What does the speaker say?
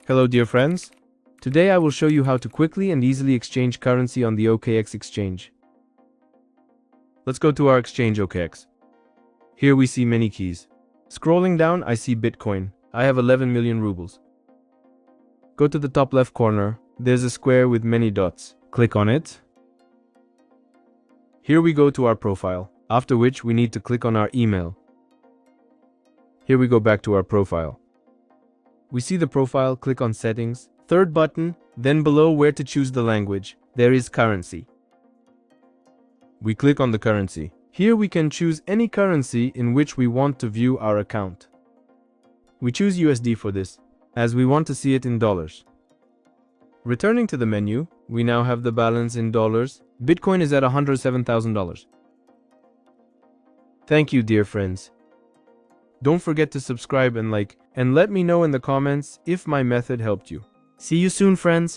Hello dear friends. Today I will show you how to quickly and easily exchange currency on the OKX exchange. Let's go to our exchange OKX. Here we see many keys. Scrolling down, I see Bitcoin. I have 11 million rubles. Go to the top left corner. There's a square with many dots. Click on it. Here we go to our profile, after which we need to click on our email. Here we go back to our profile. We see the profile, click on settings, third button, then below where to choose the language, there is currency. We click on the currency. Here we can choose any currency in which we want to view our account. We choose USD for this, as we want to see it in dollars. Returning to the menu, we now have the balance in dollars. Bitcoin is at $107,000. Thank you, dear friends. Don't forget to subscribe and like, and let me know in the comments if my method helped you. See you soon, friends.